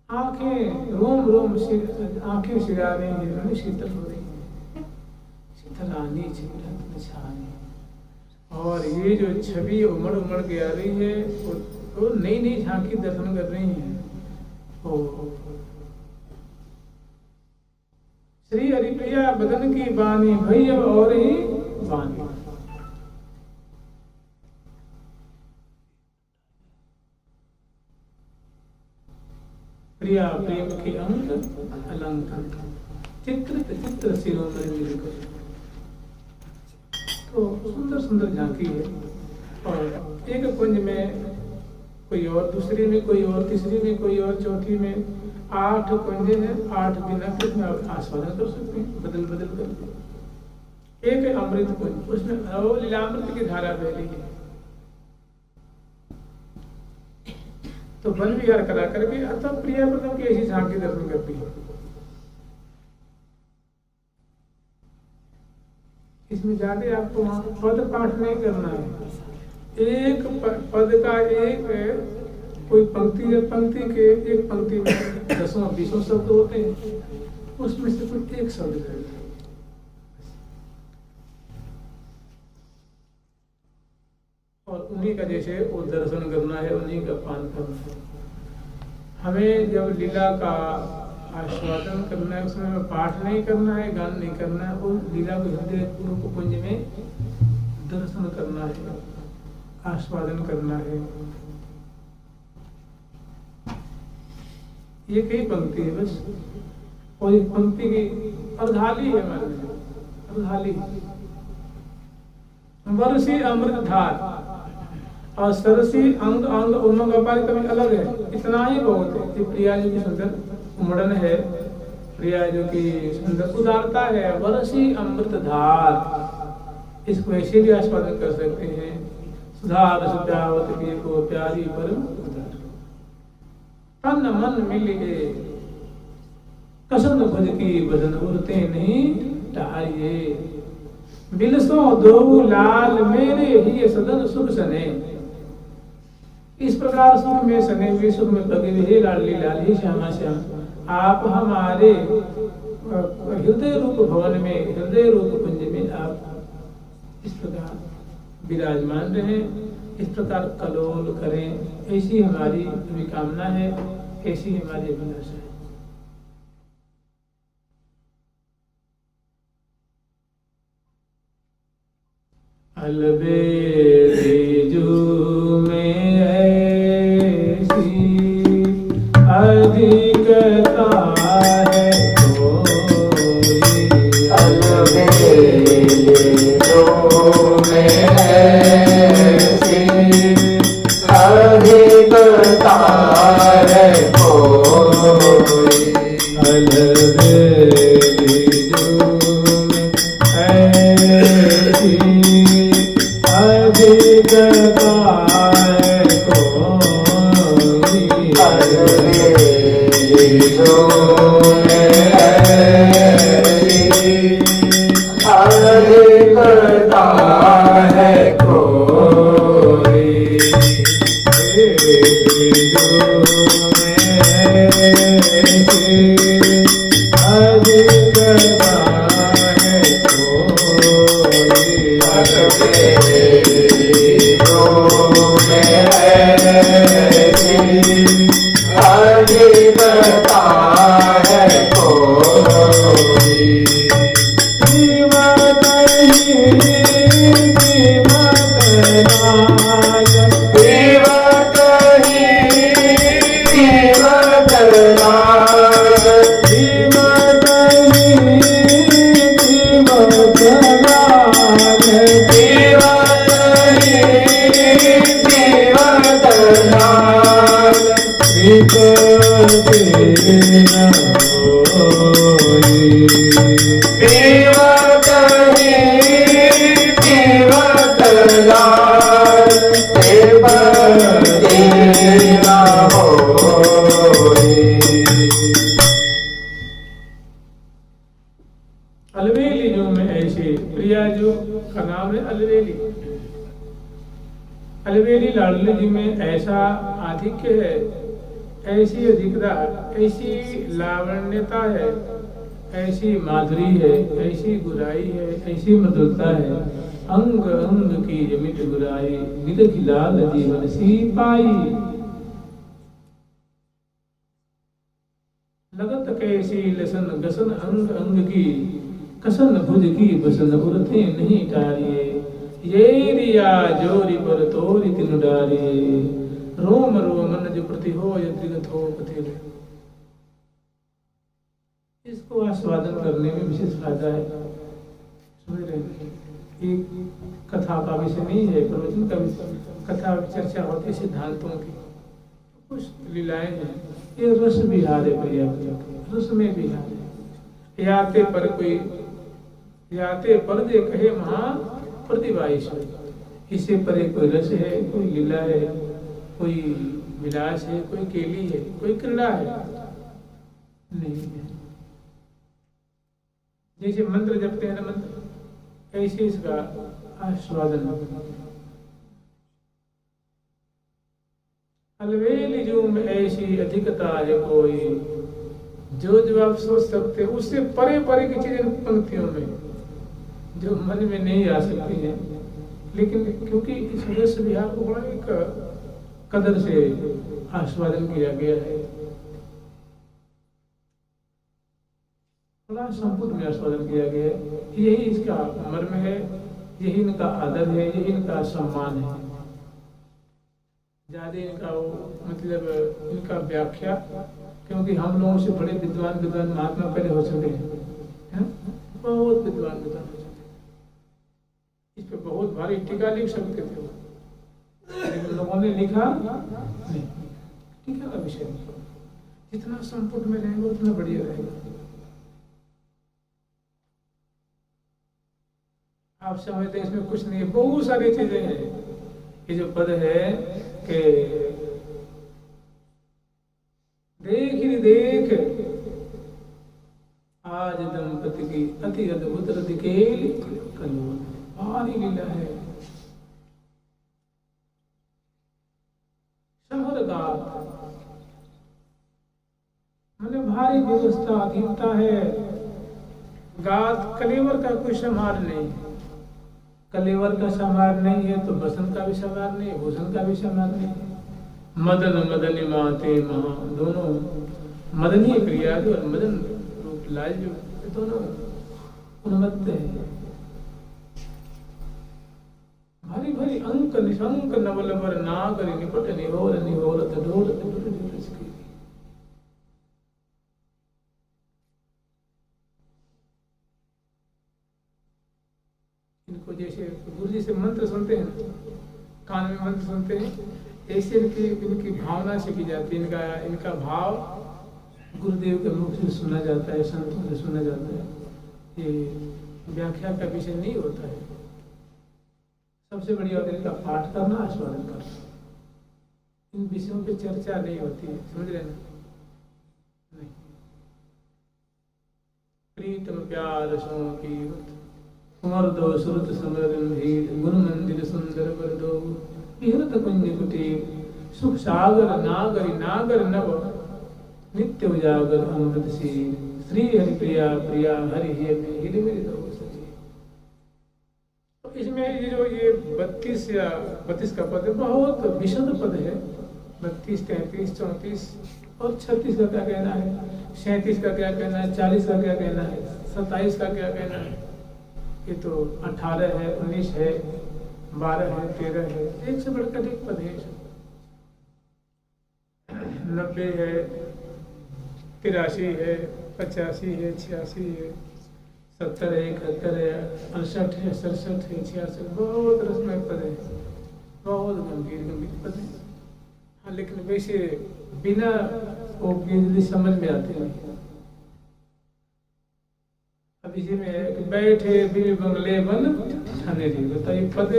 आंखें रोम रोम आंखें सिरा रही हैं, शीतल हो रही है, शीतलानी छानी। और ये जो छवि उमड़ उमड़ के आ रही है, वो नई नई झांकी दर्शन कर रही है। श्री हरिप्रिया बदन की बानी भई अब और ही बानी। प्रिया प्रेम के अंग अलंकार, चित्र सिरों में मिलकर। तो सुंदर सुंदर झांकी है, और एक कुंज में कोई और, दूसरी में कोई और, तीसरी में कोई और, चौथी में 8 कुंजे हैं, 8 बिना कुछ में आप आस्वादन कर सकते हैं, बदल बदल कर। एक है अमृत कुंज, उसमें लीलामृत की धारा बह रही है। तो वन विहार करा करके अथवा प्रिया प्रथम की ऐसी झांकी दर्शन करती है। इसमें ज्यादा आपको वहां पद पाठ नहीं करना है, एक पद का एक कोई पंक्ति है, पंक्ति के एक पंक्ति में 10-20 शब्द होते हैं, उसमें से कोई एक शब्द है। उन्हीं का जैसे वो दर्शन करना है, उन्हीं का पान करना है। हमें जब लीला का आस्वादन करना है, उसमें पाठ नहीं करना है, गान नहीं करना है, वो लीला को हृदय रूप कुंज में दर्शन करना है, आस्वादन करना है। ये कई पंक्ति है बस, और एक पंक्ति की अर्धाली है हमारे लिए, अर्धाली वर्षी अमृत धार और सरसी अंग अंग उमंग अपार कभी अलग है, इतना ही बहुत है। ये प्रिया जी की सुंदर उमड़न है, प्रिया जी की सुंदर उदारता है। वर्षी अमृत धार, इसको ऐसे भी आस्वादन कर सकते हैं। सुधा रस प्यावत पिय को प्यारी परम उदार, तन मन मिलिए कसन भज की बदन उड़ते नहीं टारिये, बिलसो दो लाल मेरे ही सदन सुख सने। इस प्रकार सुख में सने हुए, सुख में लगे हुए, हे लाडली लाल, हे श्यामा श्याम, आप हमारे हृदय रूप भवन में, हृदय रूप कुंज में आप इस प्रकार विराजमान रहे, इस प्रकार कलोल करें, ऐसी हमारी विकामना है, ऐसी हमारी अभिलाषा है। अलबेली जू में ऐसी अधिकता है कोई, अलबेली जू में ऐसी अधिकता है कोई, अलबेली जू में ऐसी अधिकता है कोई, अलबेली जू में ऐसी अधिकता है कोई, अलवेली जो में ऐसे, प्रिया जो का नाम है अलवेली। अलवेली लाडली जी में ऐसा आधिक्य है, ऐसी अधिकता, ऐसी लावण्यता है, ऐसी माधुरी है, ऐसी गुराई है, ऐसी मधुरता है। अंग अंग की जमित गुराई, विदख लाल जीवन सी पाई। लगत कैसी लसन गसन अंग अंग की, कसन भुज की बसन उरते नहीं टारिये। ये रिया जोरी पर तोरी तिन डारिये, रोम रोमन जो प्रति हो यत्रिगत हो पतेले। इसको आस्वादन करने में विशेष फायदा है। समझ रहे हैं? एक कथा का विषय नहीं है, प्रवचन का विषय, कथा चर्चा होती है सिद्धांतों की, कुछ लीलाएं हैं। ये रस विहार है, पर्याप्त रस में विहार है। याते पर कोई, याते पर दे कहे महा प्रतिभा ईश्वर, इससे परे कोई रस है, कोई लीला है, कोई विलास है, कोई केली है, कोई क्रीड़ा है नहीं है। जैसे मंत्र जपते हैं ना, मंत्र ऐसे इसका आस्वादन। अलवेली जो में ऐसी अधिकता है कोई, जो आप सोच सकते, उससे परे परे की चीजें पंक्तियों में जो मन में नहीं आ सकती है, लेकिन क्योंकि इस रस विहार को बड़ा एक कदर से आस्वादन किया गया है, बड़ा संपूर्ण में आस्वादन किया गया है, यही इसका मर्म है, यही इनका आदर है, यही इनका सम्मान है। ज्यादा इनका वो मतलब इनका व्याख्या, क्योंकि हम लोगों से बड़े विद्वान महात्मा पहले हो चुके हैं, बहुत विद्वान हो चुके हैं, इस पे बहुत भारी टीका लिख सकते थे, लेकिन लोगों ने लिखा नहीं। टीका का विषय नहीं, जितना संपुट में रहेंगे उतना बढ़िया रहेगा। आप समझते हैं इसमें कुछ नहीं है, बहुत सारी चीजें हैं। ये जो पद है कि देख ही देख आज दंपति की अति अद्भुत रतिकेल कलोल, भारी लीला है। समर गात मैंने भारी व्यवस्था अधीनता है। गात कलेवर का कोई संहार नहीं, कलेवर का संहार नहीं है तो बसंत का भी संहार नहीं, भूषण का भी संहार नहीं। मदन मदनी माते महा, दोनों मदनीय क्रिया जो और मदन रूप लाल जो दोनों उन्मत्त है। भारी भारी अंक निशंक नवल वर नागर निपट निहोर निहोरत ढोलत ढोलत। इनको जैसे गुरु जी से मंत्र सुनते हैं, कान में मंत्र सुनते हैं, ऐसे इनकी भावना से की जाती है। इनका भाव गुरुदेव के मुख से सुना जाता है, संतों से सुना जाता है। ये व्याख्या का विषय नहीं होता है। सबसे बड़ी बात इनका पाठ करना, आस्वादन करना, इन विषयों पे चर्चा नहीं होती है, समझ रहे ना? नहीं। प्रीतम प्यार सो की कुंवर दो सुरत समरन भीड़, गुरु मंदिर सुंदर बर दो, विहरत कुंज कुटीर, सुख सागर नागरी नागर नव, नित्य उजागर अमृत शील, श्री हरि प्रिया प्रिया हरि हिर मेरी दो सजी। तो इसमें ये जो ये 32 या 32 का पद है, बहुत विशद पद है। 32, 33, 34 और 36 का क्या कहना है, 37 का क्या कहना है, 40 का क्या कहना है, 27 का क्या कहना है। ये तो 18 है, 19 है, 12 है, 13 है, एक से बढ़कर एक पद है। 90 है, 83 है, 85 है, 86 है, 70 है, 71 है, 68 है, 67 है, 66, बहुत रसमय पद है, बहुत गंभीर पद है। हाँ, लेकिन वैसे बिना वो जल्दी समझ में आते हैं। अब इसी में है कि बैठे बिल बंगले बन ठनेरी, बताइए पद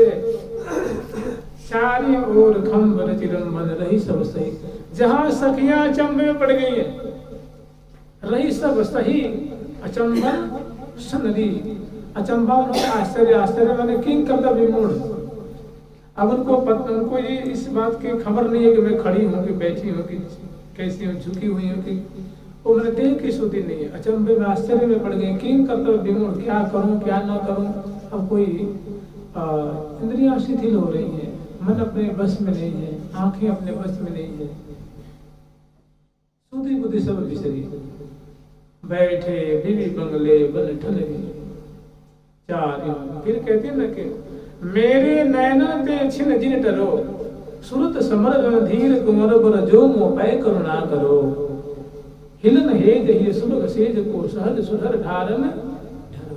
चारी ओर खम्बर चिरंबन रही सब सही, जहां सखियां अचंभे में पड़ गई हैं, रही सब सही अचंबन सनरी। अचंबा आश्चर्य, आश्चर्य मैंने किंग करता विमूढ़। अब उनको ये इस बात की खबर नहीं है कि मैं खड़ी हूँ कि बैठी हूँ कि कैसी हूँ, झुकी हुई हूँ, कि वो मैंने देह की सुधि नहीं है। अचंभे में आश्चर्य में पड़ गए, किंग करता विमूढ़, क्या करूँ क्या ना करूँ। अब कोई इंद्रियां शिथिल हो रही है, मन अपने बस में नहीं है, आंखें अपने बस में नहीं है, सुधी बुद्धि सब बिसरी, बैठे बिली बंगले बन ठनरी चार। फिर कहते हैं ना कि मेरे नयन पे छिन जिन डरो, सुरत समर धीर कुंवर बर जो मोह पै करुणा करो, हिलन हे जहिए सुलग सेज को सहज सुधर धारन ढरो।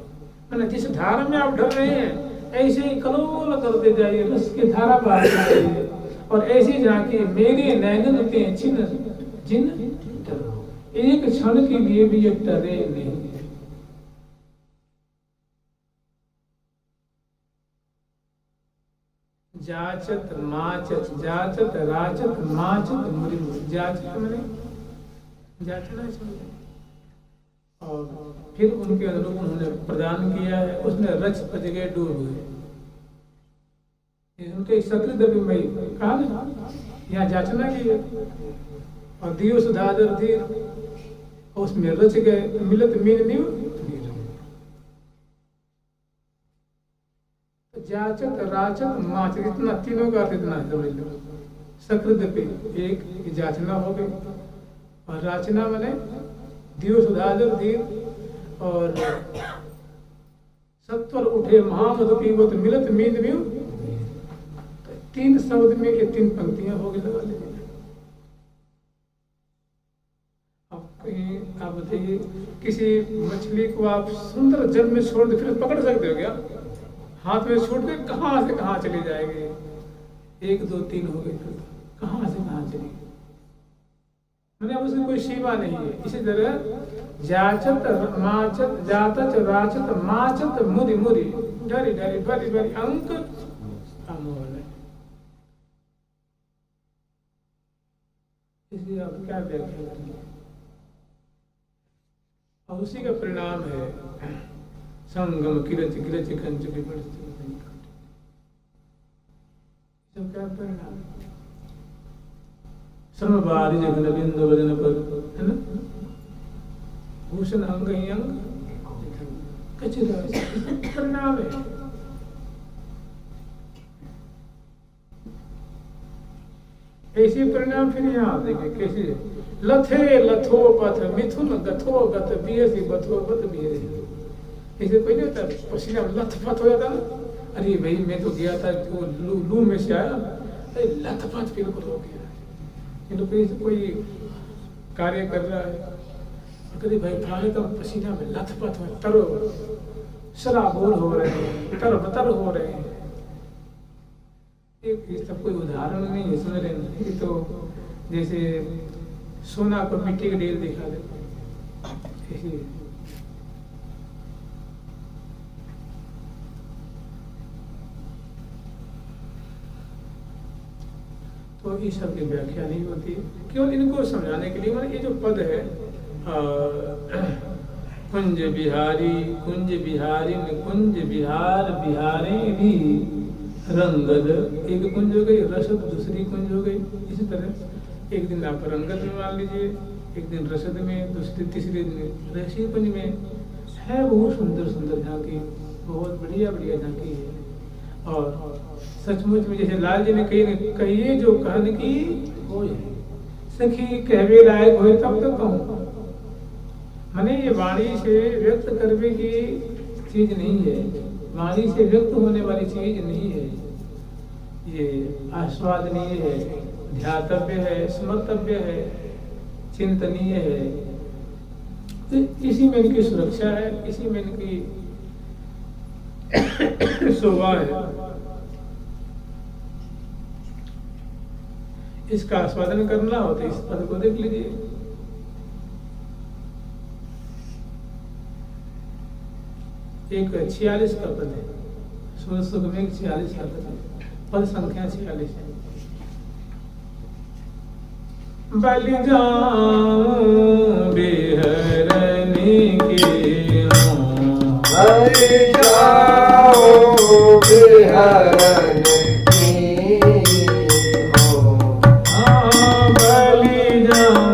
मैंने जिस धारा में आप ढल रहे हैं ऐसे ही कलोल करते जाइए, रस की धारा बहाते जाइए, और ऐसी झांकी मेरे नयन पे छिन जिन डरो, एक क्षण के लिए भी ये डरे नहीं। जाचत माचत जाचत राचत माचत मृग, जाचत मैंने जाचना चाहिए, और फिर उनके अनुरूप उन्होंने प्रदान किया है, उसमें रच पच गए डूब गए। उनके सकृत अभिमयी कहा ना, यहाँ जाचना की है, और दियो सुधादर धीर, उसमें रच गए, मिलत मीन न्यू। जाचत राचत माचत, इतना तीनों का अर्थ इतना है। समझ लो सकृत पे एक जाचना हो गई, और राचना मैंने दियो सुधाजर दीर, और सत्वर उठे महामधु पीवत मिलत मींद म्यू। तीन शब्द में ये तीन पंक्तियां हो गई लगा लीजिए। आप बताइए किसी मछली को आप सुंदर जल में छोड़ दे फिर पकड़ सकते हो क्या? हाथ में छोड़ दे कहाँ से कहाँ चले जाएंगे? 1 2 3 हो गए, फिर कहाँ से कहाँ चली? मैंने अब उसकी कोई सीमा नहीं है। इसी तरह जाचत माचत जातच राचत माचत मुदि मुदि ढरी ढरी भरी भरी अंक अमोल है। इसलिए आप क्या व्याख्या करेंगे? और उसी का परिणाम है संगम किरच किरच कंच विपण। सब क्या परिणाम? समवारी जगन बिंदु वजन पर, है ना? भूषण अंग अंग कचरा परिणाम है। ऐसे परिणाम फिर यहाँ देखें कैसे लथे लथो पथ मिथुन गथो गत बियसी बथो बत बियसी। ऐसे कोई नहीं होता पसीना लथपथ हो जाता ना, अरे भाई मैं तो गया था वो लू में से आया, अरे लथपथ बिल्कुल हो गया। कोई कार्य कर रहा है, कभी भाई फलाने तो पसीना में लथपथ हो, तरो शराबोर हो रहे हैं, तरबतर हो रहे हैं। ये सब कोई उदाहरण नहीं है, समझ रहे हैं? ये तो जैसे सोना को मिट्टी के ढेर दिखा देते। तो इस सब की व्याख्या नहीं होती, केवल इनको समझाने के लिए। मतलब ये जो पद है कुंज बिहारी कुंज बिहारी कुंज बिहार बिहारी भी रंगद, एक कुंज हो गई, रसद दूसरी कुंज हो गई। इसी तरह एक दिन आप रंगद में मान लीजिए, एक दिन रसद में, दूसरे तीसरे दिन रहस्य कुंज में है। बहुत सुंदर सुंदर झांकी, बहुत बढ़िया बढ़िया झांकी है। और सचमुच में जैसे लाल जी ने कहिए जो कहन की हो सखी कहवे लायक हुए तब तो कहूँ। मैंने ये वाणी से व्यक्त करने की चीज नहीं है, वाणी से व्यक्त होने वाली चीज नहीं है। ये आस्वादनीय है, ध्यातव्य है, स्मर्तव्य है, चिंतनीय है। तो इसी में इनकी सुरक्षा है, इसी में इनकी शोभा है। इसका आस्वादन करना हो तो इस पद को देख लीजिए। एक 46 का पद है, सुख में 46 का पद है, पद संख्या 46 है। बलि जाऊं बिहरनी की हूँ, बलि जाऊं बिहरनी की हूँ। हाँ बलि जाऊं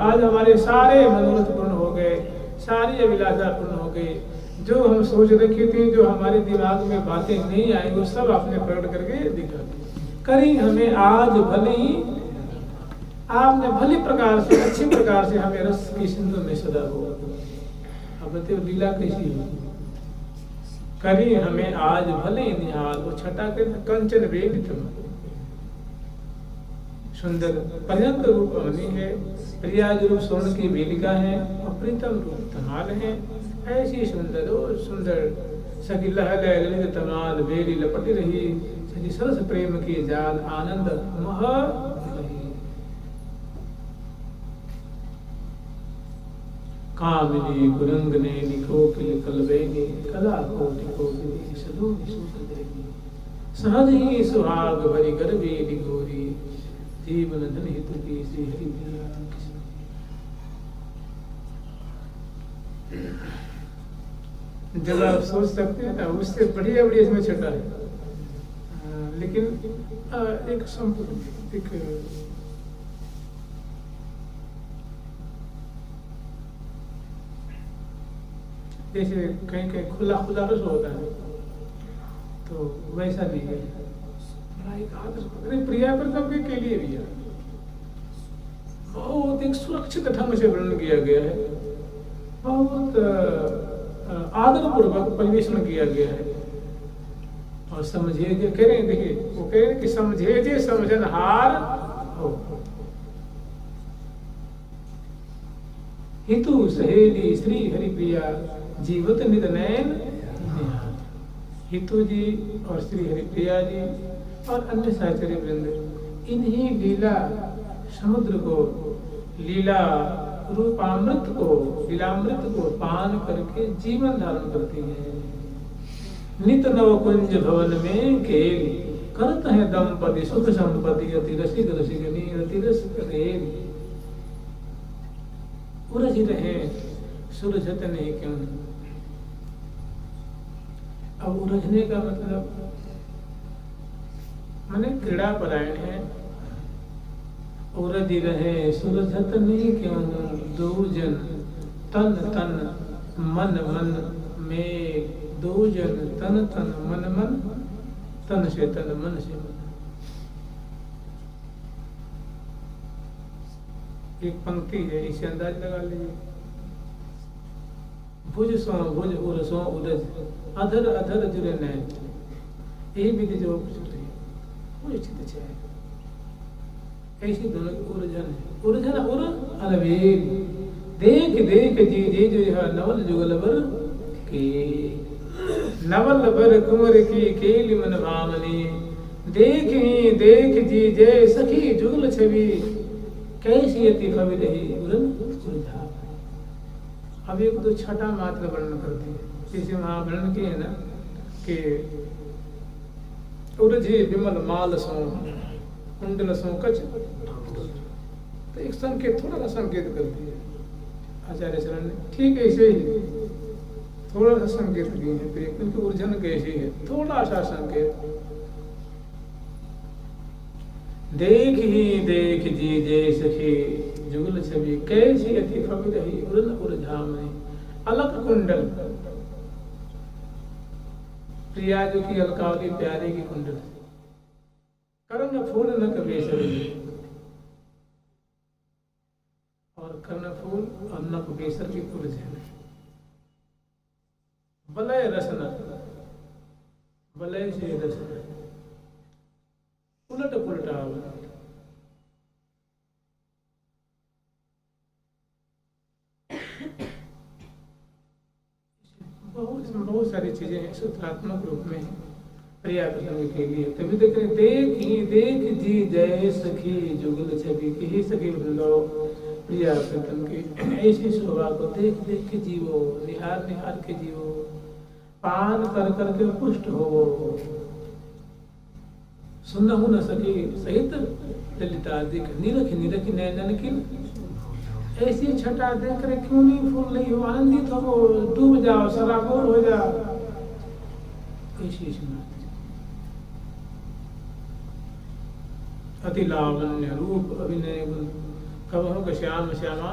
आज हमारे सारे मनोरथ पूर्ण हो गए, सारी अभिलाषा पूर्ण हो गई। जो हम सोच रखी थी, जो हमारे दिमाग में बातें नहीं आई, वो सब आपने प्रकट करके दिखा दी। करी हमें आज भले ही, आपने भली प्रकार से, अच्छी प्रकार से हमें रस की सिंधु में सदा हो। अब बताओ लीला कैसी है। करी हमें आज भले निहाल, वो छटा के कंचन वेग तुम सुंदर पर्यंत रूप अवनी है, प्रियाज रूप स्वर्ण की वेलिका है, और प्रीतम रूप तमाल है। ऐसी सुंदर और सुंदर सखी लह ललित तमाल बेली लपटी रही, सखी सरस प्रेम की जाल आनंद मह रही। कामिनी कुरंगने निकोकिल कलबेनी, कला कोटि कोटि सदो विशुद्ध देवी। सहज ही सुहाग भरी गर्भी निगोरी, जीवन धन हितु की श्री हरि प्रिया। जब आप सोच सकते हैं ना, उससे बढ़िया बढ़िया इसमें छटा है। लेकिन एक संपूर्ण एक जैसे कहीं कहीं खुला खुला रस होता है, तो वैसा नहीं है। एक आदर प्रिया पर कभी के लिए भी है, बहुत एक सुरक्षित ढंग से वर्णन किया गया है, बहुत आदर पूर्वक परिवेशन किया गया है। और समझे जे कह रहे हैं, देखिए वो कह रहे हैं कि समझे जे समझनहार हो, हितु सहेली श्री हरि प्रिया, जीवत नित नैन निहाल। हितु जी और श्री हरि प्रिया जी और अन्य साचर्य वृंद, इन्हीं लीला समुद्र को, लीला रूपामृत को, लीलामृत को पान करके जीवन धारण करती है। नित नव कुंज भवन में खेल, करत है दंपति सुख संपत्ति, अति रसिक रसिकनी अति रस रेल। उलझ रहे सुलझत नहीं क्यों। अब उलझने का मतलब माने क्रीड़ा परायण है। उलझ रहे सुलझत नहीं क्यों, दो जन तन तन मन मन में, दो जन तन तन मन मन, तन से तन मन से मन। एक पंक्ति है, इसे अंदाज लगा लीजिए। भुज सो भुज उर सो उरज, अधर अधर जुरे नैन। यही विधि जो वो स्थित है। ऐसी दोनों की उलझन है। उलझन उर अलवेल, देख देख जी जी जो यह नवल जुगल बर के, नवल बर कुंवर की केली मन भामनी। देख ही देख जी जय सखी जुगल छवि, कैसी अति फवि रही उरन उलझा। अब एक तो छठा मात्र वर्णन करते हैं, जैसे वहां वर्णन किए ना कि उलझे विमल माल सो कुंडल सो कच, तो एक संकेत, थोड़ा सा संकेत करती है आचार्य चरण ने। ठीक ऐसे ही थोड़ा सा संकेत दिए हैं, फिर क्योंकि उलझन कैसी है, थोड़ा सा संकेत। देख ही देख जी जय सखी जुगल छवि, कैसी अति फवि रही उरन उलझा में। अलक कुंडल, प्रिया जो की अलकावली प्यारे की कुंडल। कर्ण फूल नक बेसर, और कर्ण फूल और नक बेसर की उलझन। बलय रसना, बलय से रसना, उलट पुलटा हुआ। बहुत सारी चीजें हैं सूत्रात्मक रूप में प्रिया प्रसंग के लिए। तभी देख रहे, देख ही देख जी जय सखी जुगल छवि की, ही सखी वृंदो प्रिया प्रसंग की ऐसी शोभा को देख देख के जीवो, निहार निहार के जीवो, पान कर कर के पुष्ट हो। सुनहु न सकी सहित ललिता दिख, निरख निरख नैनन किन। ऐसी छटा देख रहे, क्यों नहीं फूल नहीं हो, आनंदित हो, डूब जाओ, सराबोर हो जाओ। ऐसी अति लावण्य रूप अभिनय गुण, कब हो श्याम श्यामा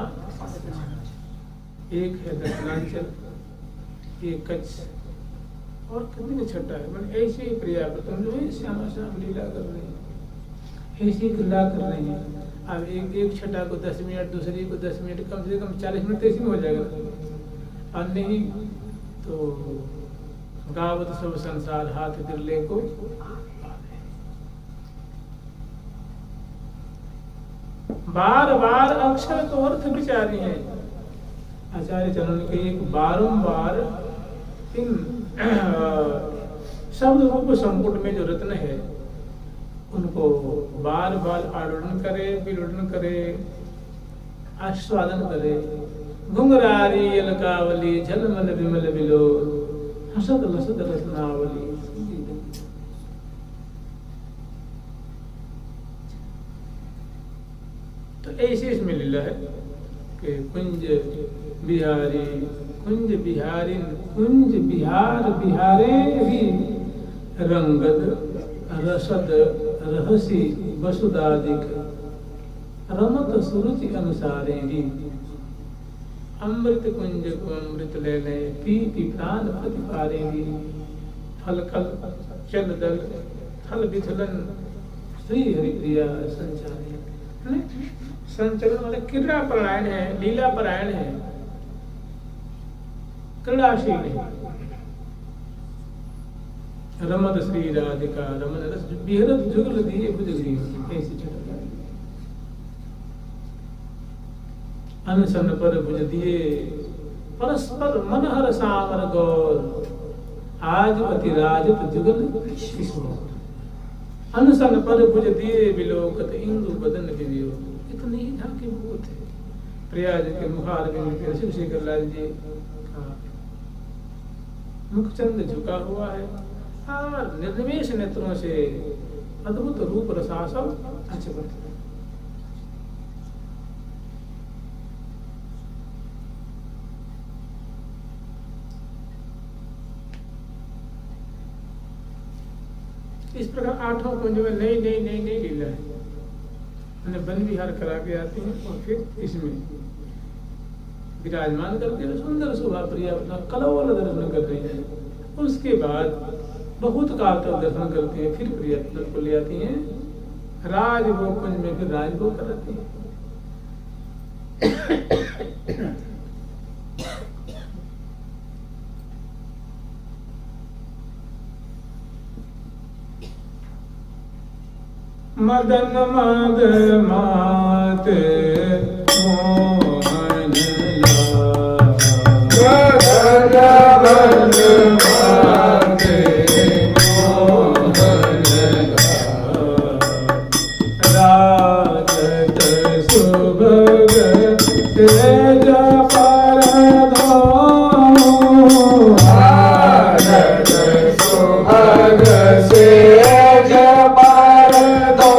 एक है दक्षिणांचल, एक कच्छ, और कितनी छठा है। मैंने ऐसे ही प्रियाव्रतम जो है श्यामा श्याम लीला कर रहे हैं, ऐसी लीला कर रहे हैं। अब एक छठा को 10 मिनट, दूसरी को 10 मिनट, कम से कम 40 मिनट ऐसे में हो जाएगा। और नहीं तो गावत सब संसार हाथ दिल्ले को बार बार अक्षर को अर्थ विचारी है। आचार्य चरण के एक बारंबार इन शब्द रूप संपुट में जो रत्न है उनको बार बार आलोड़न करे, विलोड़न करे, आस्वादन करे। घुंघरारी अलकावली झलमल विमल बिलो हसद लसद रसनावली। तो ऐसे इसमें लीला है कि कुंज बिहारी, कुंज बिहारी, कुंज बिहार बिहारे भी रंगद रसद रहसी वसुदादिक रमत सुरुचि अनुसारे भी। अमृत कुंज को अमृत ले ले, पी पी प्राण प्रतिपारेंगी। फल कल चल दल थल विथलन श्री हरिप्रिया संचारी। संचलन मतलब क्रीड़ा परायण है, लीला परायण है, क्रीड़ाशील है। रमत श्री राधिका रमन रस बिहरत जुगल दिए भुजगरी ऐसी छटा। अनसन पर भुज दिए परस्पर मनहर सामर गौर। आज अति राजत जुगल किशोर। अनसन पर भुज दिए विलोकत इंदु बदन विवियो। इतने ही झांके भूत है। प्रयाग के मुखार में शिव शेखर लाल जी का मुखचंद झुका हुआ है और निर्निमेष नेत्रों से अद्भुत रूप रसासल आचरण। इस प्रकार आठों कुंज में नई नई नई नई लीला है। मैंने वन विहार करा के आते हैं और फिर इसमें विराजमान करते हैं। सुंदर शोभा प्रिया अपना कलवल दर्शन कर रही है। उसके बाद बहुत काल तक दर्शन करते हैं, फिर प्रिया को ले आती हैं राजभोग कुंज में, फिर राजभोग कराती हैं। मदन मद मात मोहन मदन मद मात मोहन राजत सुभग तेज परधो। राजत सुभग सेज परधो।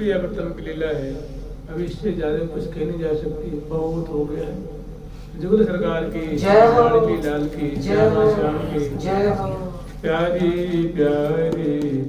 प्रियवर्तन की लीला है। अब इससे ज्यादा कुछ कह नहीं जा सकती, बहुत हो गया है। जुगल सरकार की, जय हो। लाल की, जय हो। श्याम की, जय हो। प्यारी प्यारी